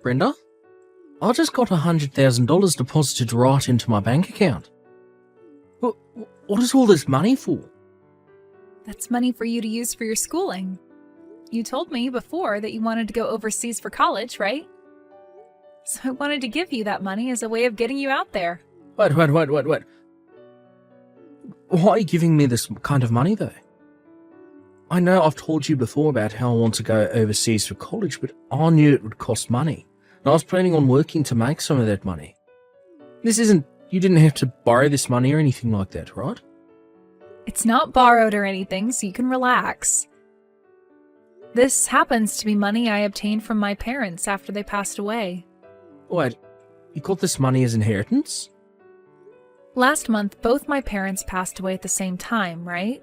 Brenda, I just got $100,000 deposited right into my bank account. What is all this money for? That's money for you to use for your schooling. You told me before that you wanted to go overseas for college, right? So I wanted to give you that money as a way of getting you out there. Wait. Why are you giving me this kind of money, though? I know I've told you before about how I want to go overseas for college, but I knew it would cost money. And I was planning on working to make some of that money. You didn't have to borrow this money or anything like that, right? It's not borrowed or anything, so you can relax. This happens to be money I obtained from my parents after they passed away. Wait, you got this money as inheritance? Last month, both my parents passed away at the same time, right?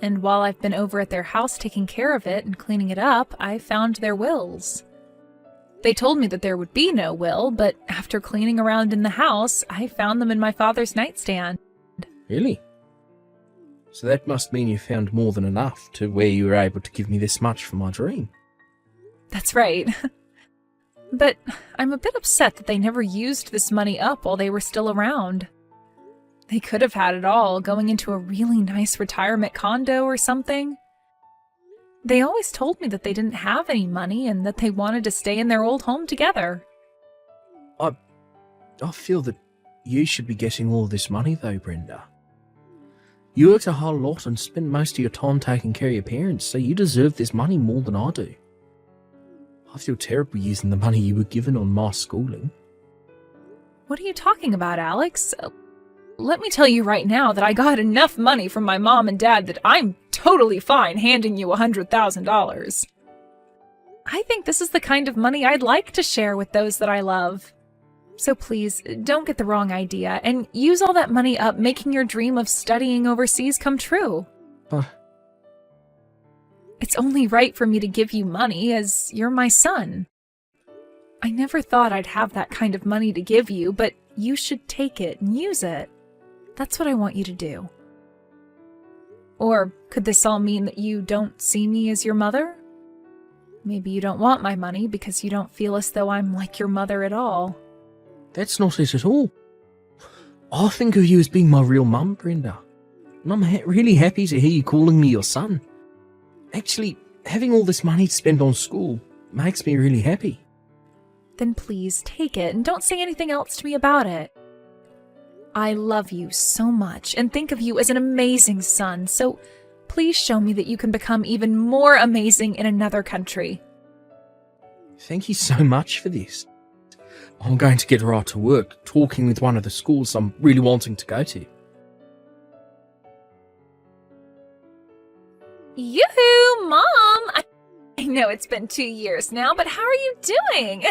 And while I've been over at their house taking care of it and cleaning it up, I found their wills. They told me that there would be no will, but after cleaning around in the house, I found them in my father's nightstand. Really? So that must mean you found more than enough to where you were able to give me this much for my dream. That's right. But I'm a bit upset that they never used this money up while they were still around. They could have had it all, going into a really nice retirement condo or something. They always told me that they didn't have any money and that they wanted to stay in their old home together. I feel that you should be getting all this money though, Brenda. You worked a whole lot and spent most of your time taking care of your parents, so you deserve this money more than I do. I feel terrible using the money you were given on my schooling. What are you talking about, Alex? Let me tell you right now that I got enough money from my mom and dad that I'm totally fine handing you $100,000. I think this is the kind of money I'd like to share with those that I love. So please, don't get the wrong idea and use all that money up making your dream of studying overseas come true. It's only right for me to give you money as you're my son. I never thought I'd have that kind of money to give you, but you should take it and use it. That's what I want you to do. Or could this all mean that you don't see me as your mother? Maybe you don't want my money because you don't feel as though I'm like your mother at all. That's not it at all. I think of you as being my real mum, Brenda. And I'm really happy to hear you calling me your son. Actually, having all this money to spend on school makes me really happy. Then please take it and don't say anything else to me about it. I love you so much and think of you as an amazing son, so please show me that you can become even more amazing in another country. Thank you so much for this. I'm going to get right to work talking with one of the schools I'm really wanting to go to. Yoo-hoo, Mom! I know it's been 2 years now, but how are you doing?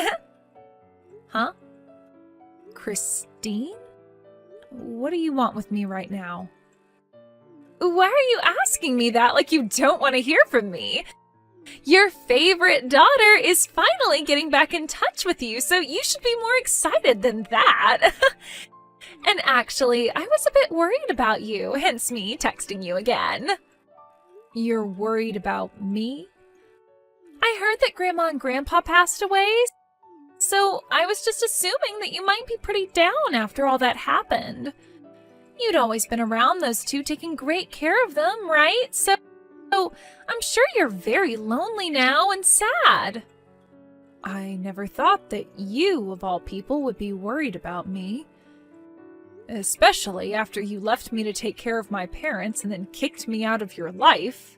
Huh? Christine? What do you want with me right now? Why are you asking me that like you don't want to hear from me? Your favorite daughter is finally getting back in touch with you, so you should be more excited than that. And actually, I was a bit worried about you, hence me texting you again. You're worried about me? I heard that Grandma and Grandpa passed away, so I was just assuming that you might be pretty down after all that happened. You'd always been around those two, taking great care of them, right? So I'm sure you're very lonely now and sad. I never thought that you, of all people, would be worried about me. Especially after you left me to take care of my parents and then kicked me out of your life.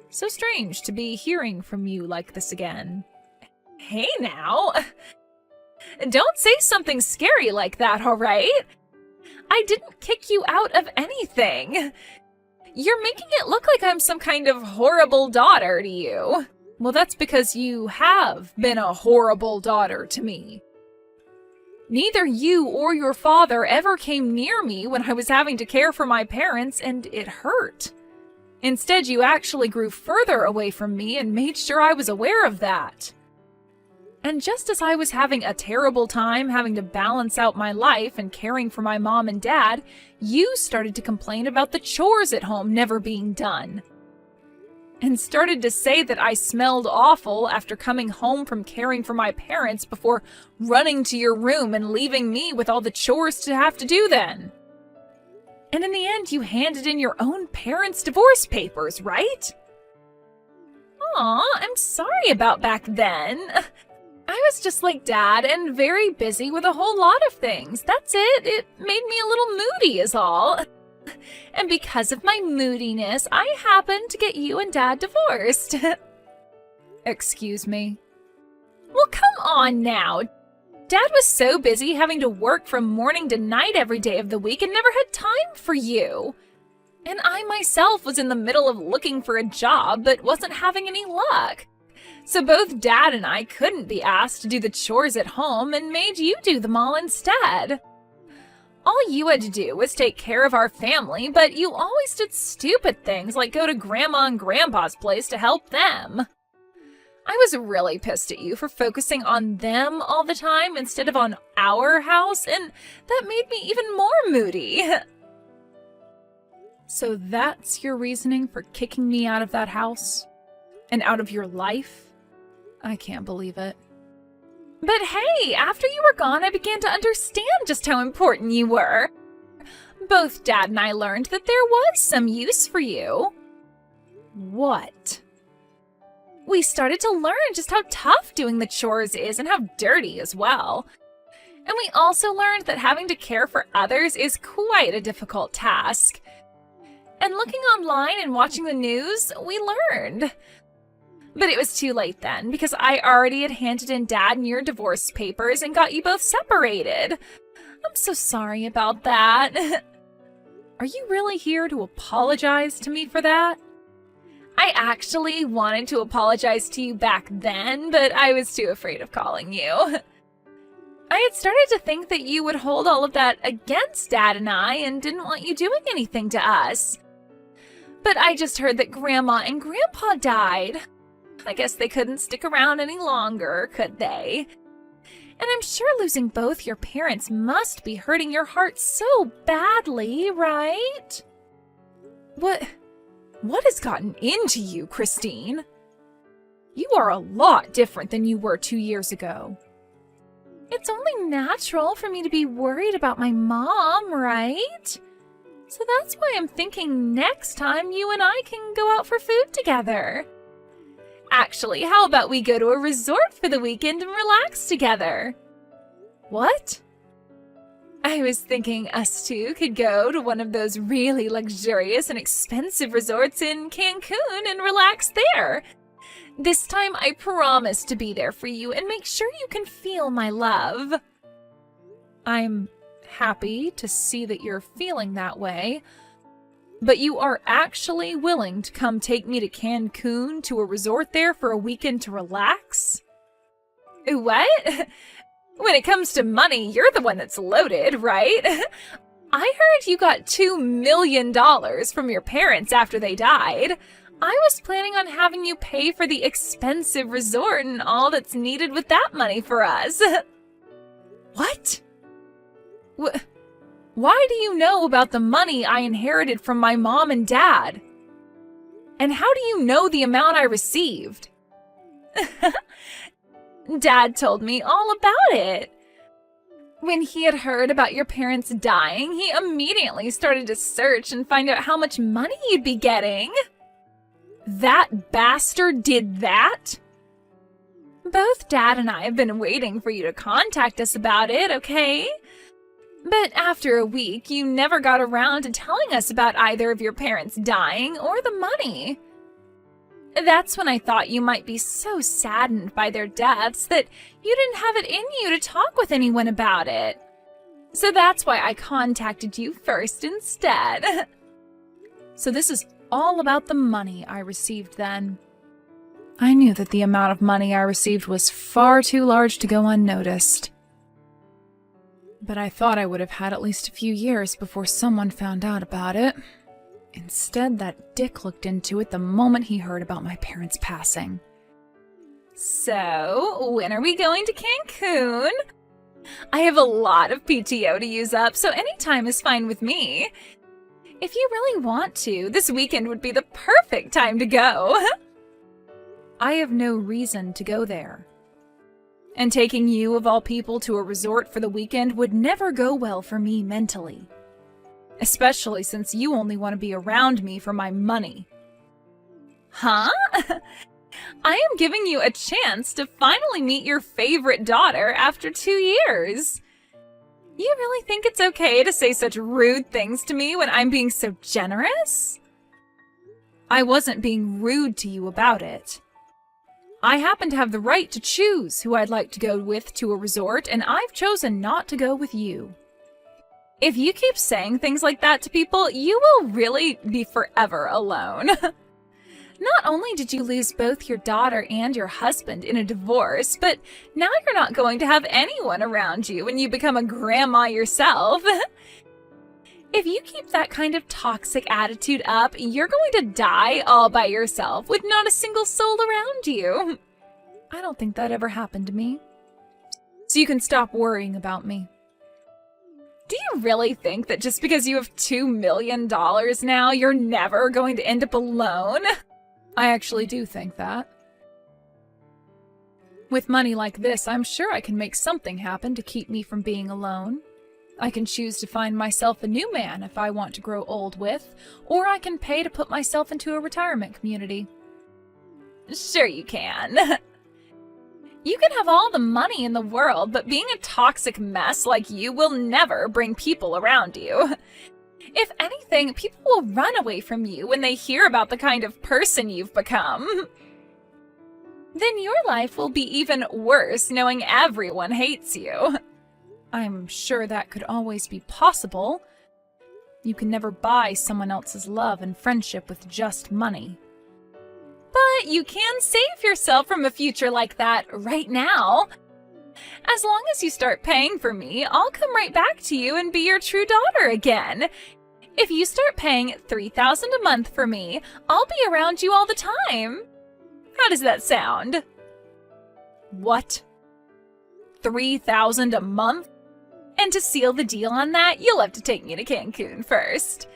So strange to be hearing from you like this again. Hey now! Don't say something scary like that, all right? I didn't kick you out of anything. You're making it look like I'm some kind of horrible daughter to you. Well, that's because you have been a horrible daughter to me. Neither you or your father ever came near me when I was having to care for my parents, and it hurt. Instead, you actually grew further away from me and made sure I was aware of that. And just as I was having a terrible time having to balance out my life and caring for my mom and dad, you started to complain about the chores at home never being done. and started to say that I smelled awful after coming home from caring for my parents before running to your room and leaving me with all the chores to have to do then. And in the end, you handed in your own parents' divorce papers, right? Aw, I'm sorry about back then. I was just like Dad and very busy with a whole lot of things. That's it. It made me a little moody is all. And because of my moodiness, I happened to get you and Dad divorced. Excuse me? Well, come on now. Dad was so busy having to work from morning to night every day of the week and never had time for you. And I myself was in the middle of looking for a job but wasn't having any luck. So both Dad and I couldn't be asked to do the chores at home and made you do them all instead. All you had to do was take care of our family, but you always did stupid things like go to Grandma and Grandpa's place to help them. I was really pissed at you for focusing on them all the time instead of on our house, and that made me even more moody. So that's your reasoning for kicking me out of that house? And out of your life? I can't believe it. But hey, after you were gone, I began to understand just how important you were. Both Dad and I learned that there was some use for you. What? We started to learn just how tough doing the chores is and how dirty as well. And we also learned that having to care for others is quite a difficult task. And looking online and watching the news, we learned. But it was too late then, because I already had handed in Dad and your divorce papers and got you both separated. I'm so sorry about that. Are you really here to apologize to me for that? I actually wanted to apologize to you back then, but I was too afraid of calling you. I had started to think that you would hold all of that against Dad and I and didn't want you doing anything to us. But I just heard that Grandma and Grandpa died. I guess they couldn't stick around any longer, could they? And I'm sure losing both your parents must be hurting your heart so badly, right? What has gotten into you, Christine? You are a lot different than you were 2 years ago. It's only natural for me to be worried about my mom, right? So that's why I'm thinking next time you and I can go out for food together. Actually, how about we go to a resort for the weekend and relax together? What? I was thinking us two could go to one of those really luxurious and expensive resorts in Cancun and relax there. This time I promise to be there for you and make sure you can feel my love. I'm happy to see that you're feeling that way. But you are actually willing to come take me to Cancun to a resort there for a weekend to relax? What? When it comes to money, you're the one that's loaded, right? I heard you got $2 million from your parents after they died. I was planning on having you pay for the expensive resort and all that's needed with that money for us. What? Why do you know about the money I inherited from my mom and dad? And how do you know the amount I received? Dad told me all about it. When he had heard about your parents dying, he immediately started to search and find out how much money you'd be getting. That bastard did that? Both Dad and I have been waiting for you to contact us about it, okay? But after a week, you never got around to telling us about either of your parents dying or the money. That's when I thought you might be so saddened by their deaths that you didn't have it in you to talk with anyone about it. So that's why I contacted you first instead. So this is all about the money I received then. I knew that the amount of money I received was far too large to go unnoticed. But I thought I would have had at least a few years before someone found out about it. Instead, that dick looked into it the moment he heard about my parents' passing. So, when are we going to Cancun? I have a lot of PTO to use up, so any time is fine with me. If you really want to, this weekend would be the perfect time to go. I have no reason to go there. And taking you, of all people, to a resort for the weekend would never go well for me mentally. Especially since you only want to be around me for my money. Huh? I am giving you a chance to finally meet your favorite daughter after 2 years. You really think it's okay to say such rude things to me when I'm being so generous? I wasn't being rude to you about it. I happen to have the right to choose who I'd like to go with to a resort, and I've chosen not to go with you. If you keep saying things like that to people, you will really be forever alone. Not only did you lose both your daughter and your husband in a divorce, but now you're not going to have anyone around you when you become a grandma yourself. If you keep that kind of toxic attitude up, you're going to die all by yourself with not a single soul around you. I don't think that ever happened to me. So you can stop worrying about me. Do you really think that just because you have $2 million now, you're never going to end up alone? I actually do think that. With money like this, I'm sure I can make something happen to keep me from being alone. I can choose to find myself a new man if I want to grow old with, or I can pay to put myself into a retirement community. Sure you can. You can have all the money in the world, but being a toxic mess like you will never bring people around you. If anything, people will run away from you when they hear about the kind of person you've become. Then your life will be even worse knowing everyone hates you. I'm sure that could always be possible. You can never buy someone else's love and friendship with just money. But you can save yourself from a future like that right now. As long as you start paying for me, I'll come right back to you and be your true daughter again. If you start paying $3,000 a month for me, I'll be around you all the time. How does that sound? What? $3,000 a month? And to seal the deal on that, you'll have to take me to Cancun first.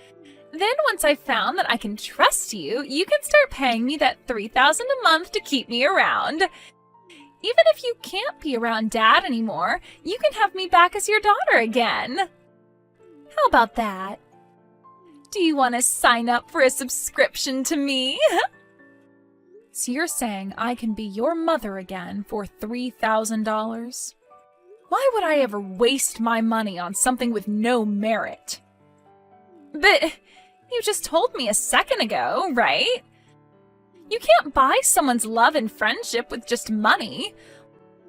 Then once I've found that I can trust you, you can start paying me that $3,000 a month to keep me around. Even if you can't be around Dad anymore, you can have me back as your daughter again. How about that? Do you want to sign up for a subscription to me? So you're saying I can be your mother again for $3,000? Why would I ever waste my money on something with no merit? But you just told me a second ago, right? You can't buy someone's love and friendship with just money.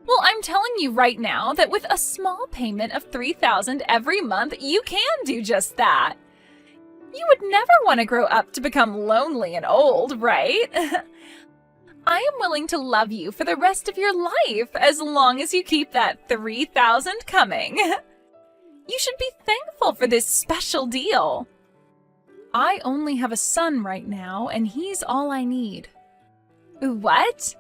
Well, I'm telling you right now that with a small payment of $3,000 every month, you can do just that. You would never want to grow up to become lonely and old, right? I am willing to love you for the rest of your life as long as you keep that $3,000 coming. You should be thankful for this special deal. I only have a son right now, and he's all I need. What?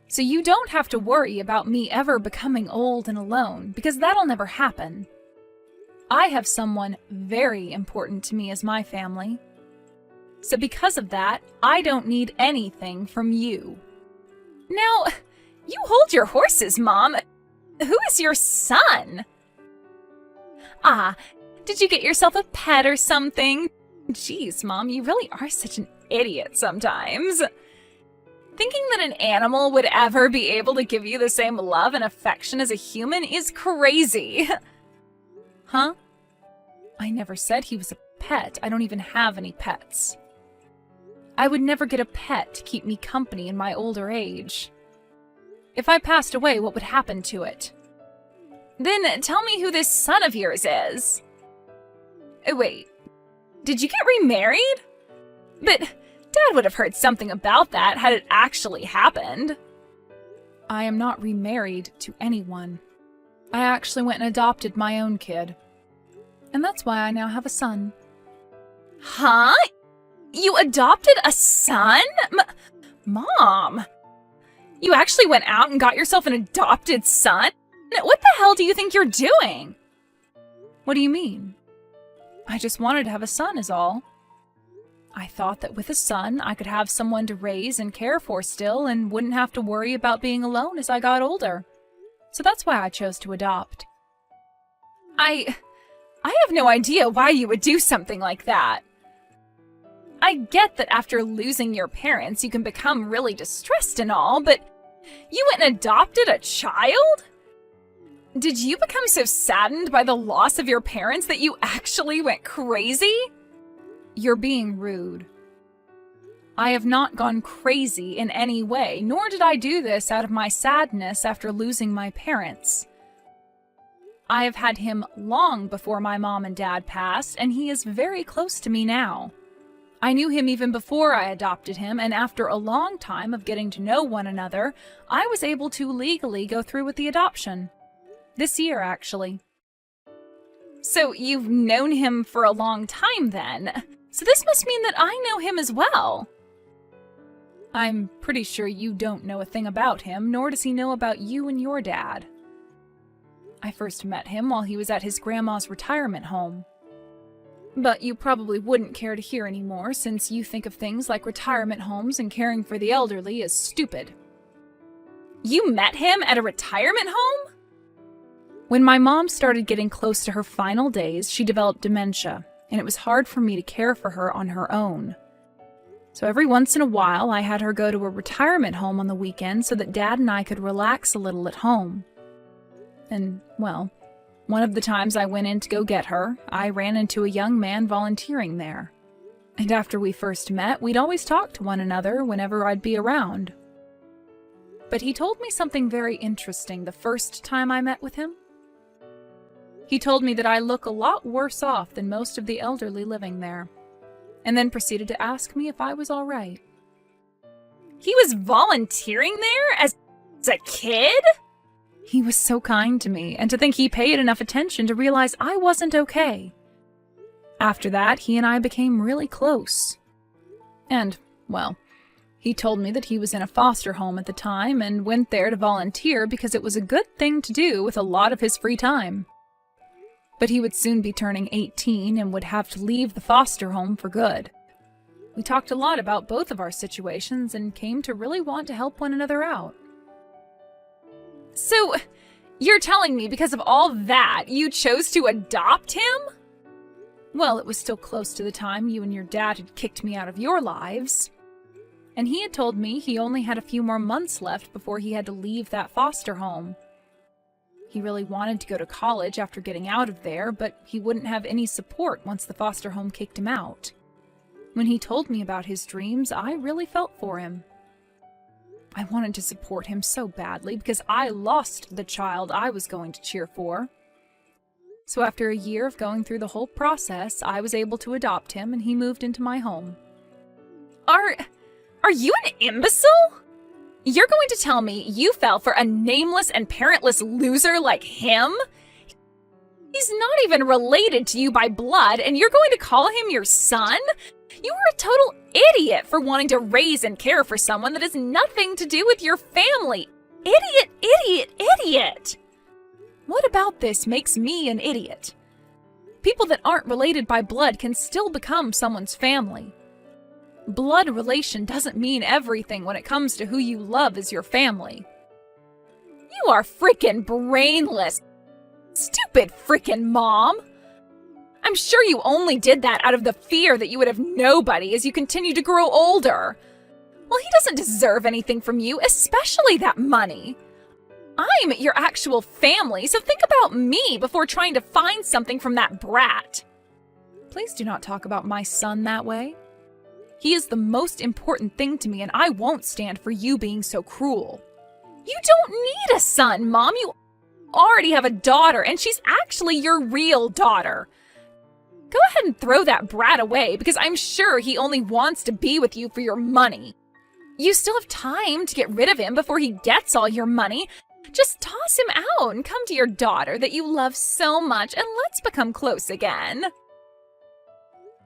So you don't have to worry about me ever becoming old and alone, because that'll never happen. I have someone very important to me as my family. So because of that, I don't need anything from you. Now, you hold your horses, Mom. Who is your son? Ah, did you get yourself a pet or something? Jeez, Mom, you really are such an idiot sometimes. Thinking that an animal would ever be able to give you the same love and affection as a human is crazy. Huh? I never said he was a pet. I don't even have any pets. I would never get a pet to keep me company in my older age. If I passed away, what would happen to it? Then tell me who this son of yours is. Wait, did you get remarried? But Dad would have heard something about that had it actually happened. I am not remarried to anyone. I actually went and adopted my own kid. And that's why I now have a son. Huh? You adopted a son? Mom! You actually went out and got yourself an adopted son? What the hell do you think you're doing? What do you mean? I just wanted to have a son is all. I thought that with a son, I could have someone to raise and care for still and wouldn't have to worry about being alone as I got older. So that's why I chose to adopt. I have no idea why you would do something like that. I get that after losing your parents, you can become really distressed and all, but you went and adopted a child? Did you become so saddened by the loss of your parents that you actually went crazy? You're being rude. I have not gone crazy in any way, nor did I do this out of my sadness after losing my parents. I have had him long before my mom and dad passed, and he is very close to me now. I knew him even before I adopted him, and after a long time of getting to know one another, I was able to legally go through with the adoption. This year, actually. So you've known him for a long time then. So this must mean that I know him as well. I'm pretty sure you don't know a thing about him, nor does he know about you and your dad. I first met him while he was at his grandma's retirement home. But you probably wouldn't care to hear anymore, since you think of things like retirement homes and caring for the elderly as stupid. You met him at a retirement home? When my mom started getting close to her final days, she developed dementia, and it was hard for me to care for her on her own. So every once in a while, I had her go to a retirement home on the weekend so that Dad and I could relax a little at home. And, well, one of the times I went in to go get her, I ran into a young man volunteering there. And after we first met, we'd always talk to one another whenever I'd be around. But he told me something very interesting the first time I met with him. He told me that I look a lot worse off than most of the elderly living there, and then proceeded to ask me if I was all right. He was volunteering there as a kid? He was so kind to me, and to think he paid enough attention to realize I wasn't okay. After that, he and I became really close. And, well, he told me that he was in a foster home at the time and went there to volunteer because it was a good thing to do with a lot of his free time. But he would soon be turning 18 and would have to leave the foster home for good. We talked a lot about both of our situations and came to really want to help one another out. So, you're telling me because of all that, you chose to adopt him? Well, it was still close to the time you and your dad had kicked me out of your lives. And he had told me he only had a few more months left before he had to leave that foster home. He really wanted to go to college after getting out of there, but he wouldn't have any support once the foster home kicked him out. When he told me about his dreams, I really felt for him. I wanted to support him so badly because I lost the child I was going to cheer for. So after a year of going through the whole process, I was able to adopt him and he moved into my home. Are you an imbecile? You're going to tell me you fell for a nameless and parentless loser like him? He's not even related to you by blood, and you're going to call him your son? You are a total idiot for wanting to raise and care for someone that has nothing to do with your family. Idiot, idiot, idiot! What about this makes me an idiot? People that aren't related by blood can still become someone's family. Blood relation doesn't mean everything when it comes to who you love as your family. You are freaking brainless. Stupid freaking mom. I'm sure you only did that out of the fear that you would have nobody as you continue to grow older. Well, he doesn't deserve anything from you, especially that money. I'm your actual family, so think about me before trying to find something from that brat. Please do not talk about my son that way. He is the most important thing to me, and I won't stand for you being so cruel. You don't need a son, Mom. You already have a daughter, and she's actually your real daughter. Go ahead and throw that brat away, because I'm sure he only wants to be with you for your money. You still have time to get rid of him before he gets all your money. Just toss him out and come to your daughter that you love so much, and let's become close again.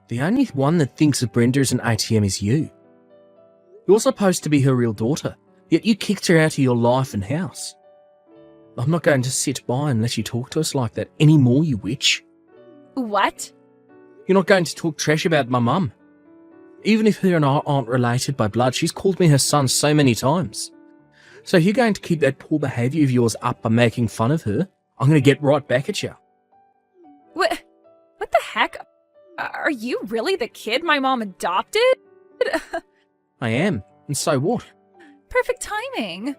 The only one that thinks of Brenda as an ATM is you. You're supposed to be her real daughter, yet you kicked her out of your life and house. I'm not going to sit by and let you talk to us like that anymore, you witch. What? You're not going to talk trash about my mum. Even if her and I aren't related by blood, she's called me her son so many times. So if you're going to keep that poor behaviour of yours up by making fun of her, I'm going to get right back at you. What the heck? Are you really the kid my mom adopted? I am, and so what? Perfect timing.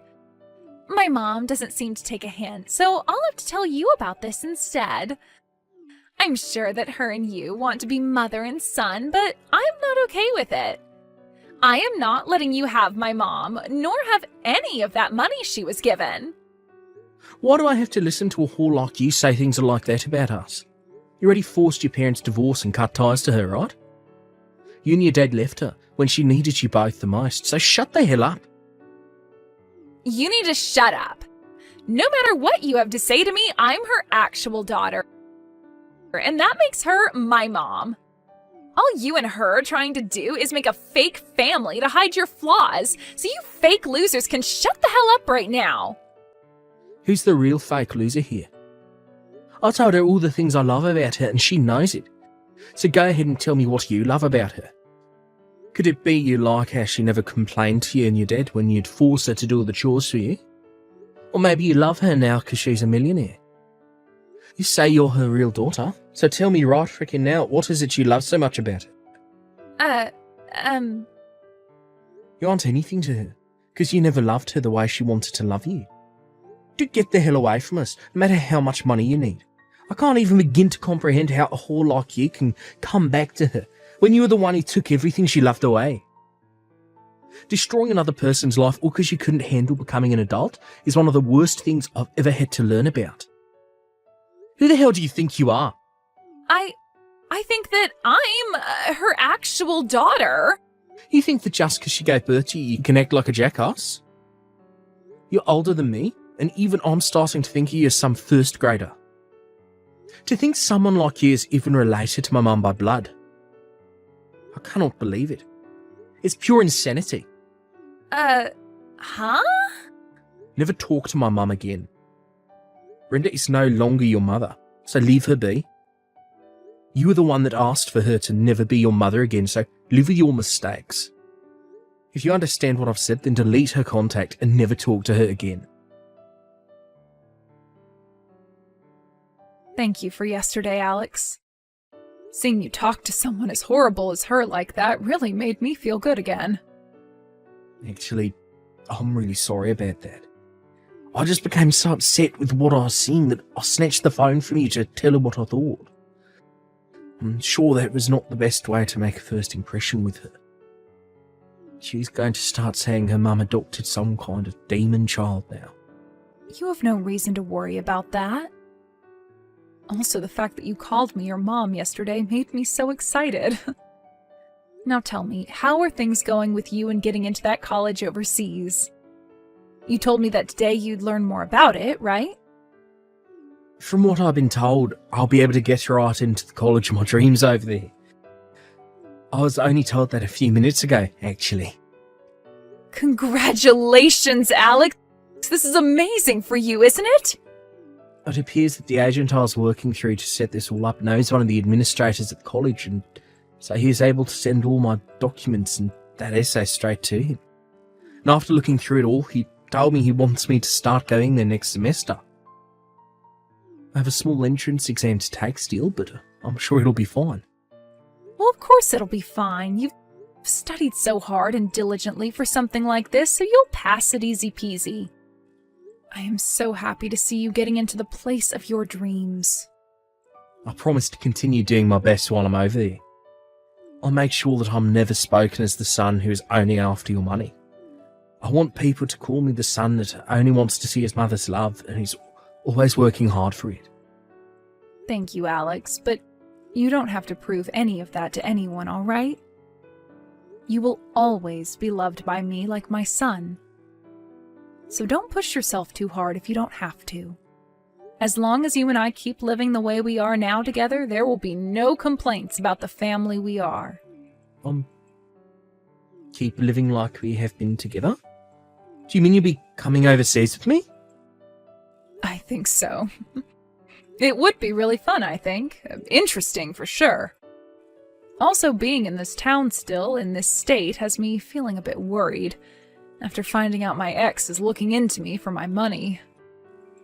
My mom doesn't seem to take a hint, so I'll have to tell you about this instead. I'm sure that her and you want to be mother and son, but I'm not okay with it. I am not letting you have my mom, nor have any of that money she was given. Why do I have to listen to a whore like you say things like that about us? You already forced your parents' divorce and cut ties to her, right? You and your dad left her when she needed you both the most, so shut the hell up. You need to shut up. No matter what you have to say to me, I'm her actual daughter. And that makes her my mom. All you and her are trying to do is make a fake family to hide your flaws, so you fake losers can shut the hell up right now. Who's the real fake loser here? I told her all the things I love about her and she knows it. So go ahead and tell me what you love about her. Could it be you like how she never complained to you and your dad when you'd force her to do all the chores for you? Or maybe you love her now because she's a millionaire. You say you're her real daughter, so tell me right frickin' now, what is it you love so much about her? You aren't anything to her, because you never loved her the way she wanted to love you. Dude, get the hell away from us, no matter how much money you need. I can't even begin to comprehend how a whore like you can come back to her, when you were the one who took everything she loved away. Destroying another person's life all because you couldn't handle becoming an adult is one of the worst things I've ever had to learn about. Who the hell do you think you are? I think that I'm her actual daughter. You think that just because she gave birth to you, you can act like a jackass? You're older than me, and even I'm starting to think of you as some first grader. To think someone like you is even related to my mum by blood. I cannot believe it. It's pure insanity. Huh? Never talk to my mum again. Brenda is no longer your mother, so leave her be. You were the one that asked for her to never be your mother again, so live with your mistakes. If you understand what I've said, then delete her contact and never talk to her again. Thank you for yesterday, Alex. Seeing you talk to someone as horrible as her like that really made me feel good again. Actually, I'm really sorry about that. I just became so upset with what I was seeing that I snatched the phone from you to tell her what I thought. I'm sure that was not the best way to make a first impression with her. She's going to start saying her mum adopted some kind of demon child now. You have no reason to worry about that. Also, the fact that you called me your mom yesterday made me so excited. Now tell me, how are things going with you and getting into that college overseas? You told me that today you'd learn more about it, right? From what I've been told, I'll be able to get right into the college of my dreams over there. I was only told that a few minutes ago, actually. Congratulations, Alex! This is amazing for you, isn't it? It appears that the agent I was working through to set this all up knows one of the administrators at the college, and so he is able to send all my documents and that essay straight to him. And after looking through it all, he told me he wants me to start going there next semester. I have a small entrance exam to take still, but I'm sure it'll be fine. Well, of course it'll be fine. You've studied so hard and diligently for something like this, so you'll pass it easy peasy. I am so happy to see you getting into the place of your dreams. I promise to continue doing my best while I'm over there. I'll make sure that I'm never spoken as the son who is only after your money. I want people to call me the son that only wants to see his mother's love and is always working hard for it. Thank you, Alex, but you don't have to prove any of that to anyone, all right? You will always be loved by me like my son. So don't push yourself too hard if you don't have to. As long as you and I keep living the way we are now together, there will be no complaints about the family we are. Keep living like we have been together? Do you mean you'll be coming overseas with me? I think so. It would be really fun, I think. Interesting, for sure. Also, being in this town still, in this state, has me feeling a bit worried, after finding out my ex is looking into me for my money.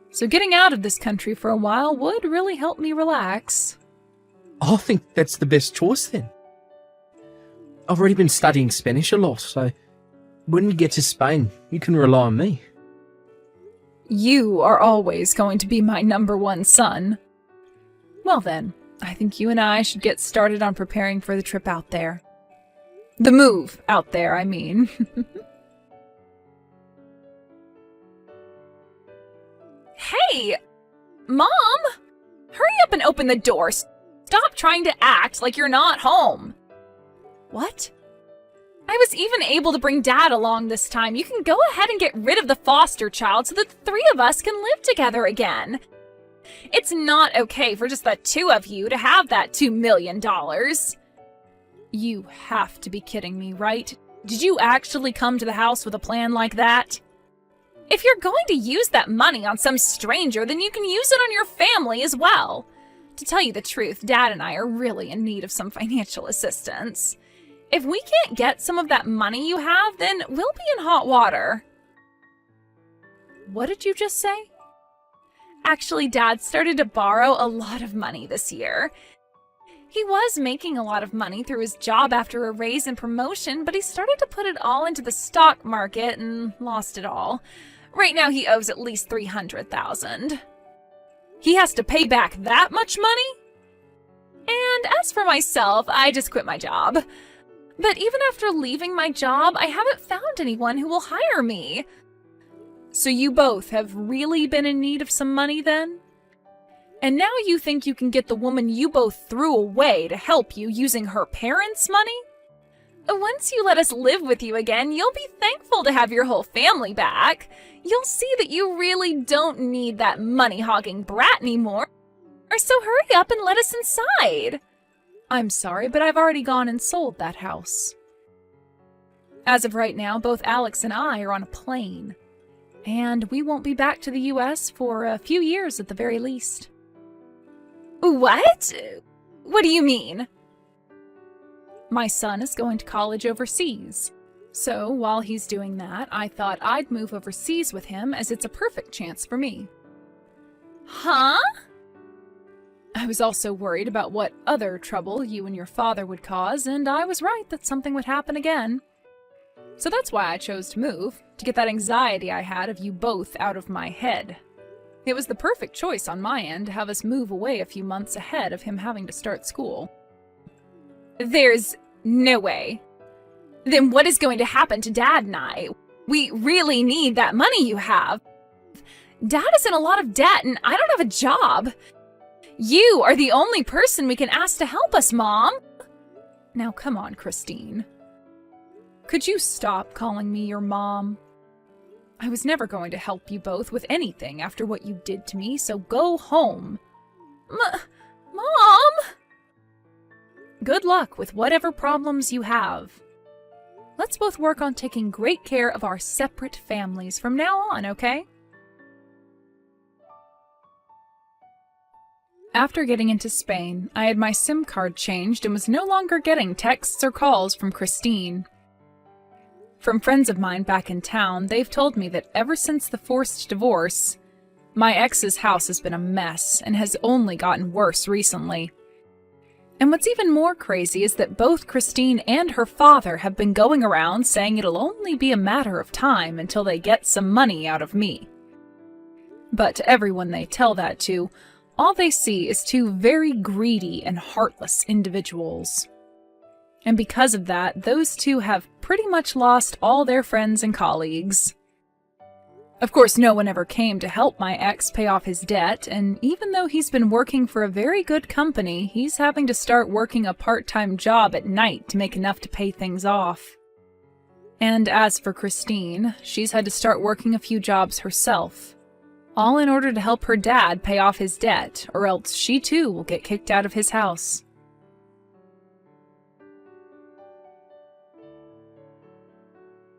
So getting out of this country for a while would really help me relax. I think that's the best choice then. I've already been studying Spanish a lot, so when we get to Spain, you can rely on me. You are always going to be my #1 son. Well then, I think you and I should get started on preparing for the trip out there. The move out there, I mean. Hey! Mom! Hurry up and open the door. Stop trying to act like you're not home. What? I was even able to bring Dad along this time. You can go ahead and get rid of the foster child so that the 3 of us can live together again. It's not okay for just the 2 of you to have that $2 million. You have to be kidding me, right? Did you actually come to the house with a plan like that? If you're going to use that money on some stranger, then you can use it on your family as well. To tell you the truth, Dad and I are really in need of some financial assistance. If we can't get some of that money you have, then we'll be in hot water. What did you just say? Actually, Dad started to borrow a lot of money this year. He was making a lot of money through his job after a raise and promotion, but he started to put it all into the stock market and lost it all. Right now he owes at least $300,000. He has to pay back that much money? And as for myself, I just quit my job. But even after leaving my job, I haven't found anyone who will hire me. So you both have really been in need of some money then? And now you think you can get the woman you both threw away to help you using her parents' money? Once you let us live with you again, you'll be thankful to have your whole family back. You'll see that you really don't need that money-hogging brat anymore. So hurry up and let us inside. I'm sorry, but I've already gone and sold that house. As of right now, both Alex and I are on a plane. And we won't be back to the US for a few years at the very least. What? What do you mean? My son is going to college overseas. So while he's doing that, I thought I'd move overseas with him as it's a perfect chance for me. Huh? I was also worried about what other trouble you and your father would cause, and I was right that something would happen again. So that's why I chose to move, to get that anxiety I had of you both out of my head. It was the perfect choice on my end to have us move away a few months ahead of him having to start school. There's no way. Then what is going to happen to Dad and I? We really need that money you have. Dad is in a lot of debt and I don't have a job. You are the only person we can ask to help us, Mom. Now come on, Christine. Could you stop calling me your mom? I was never going to help you both with anything after what you did to me, so go home. Mom! Good luck with whatever problems you have. Let's both work on taking great care of our separate families from now on, okay? After getting into Spain, I had my SIM card changed and was no longer getting texts or calls from Christine. From friends of mine back in town, they've told me that ever since the forced divorce, my ex's house has been a mess and has only gotten worse recently. And what's even more crazy is that both Christine and her father have been going around saying it'll only be a matter of time until they get some money out of me. But to everyone they tell that to, all they see is 2 very greedy and heartless individuals. And because of that, those 2 have pretty much lost all their friends and colleagues. Of course, no one ever came to help my ex pay off his debt, and even though he's been working for a very good company, he's having to start working a part-time job at night to make enough to pay things off. And as for Christine, she's had to start working a few jobs herself, all in order to help her dad pay off his debt, or else she too will get kicked out of his house.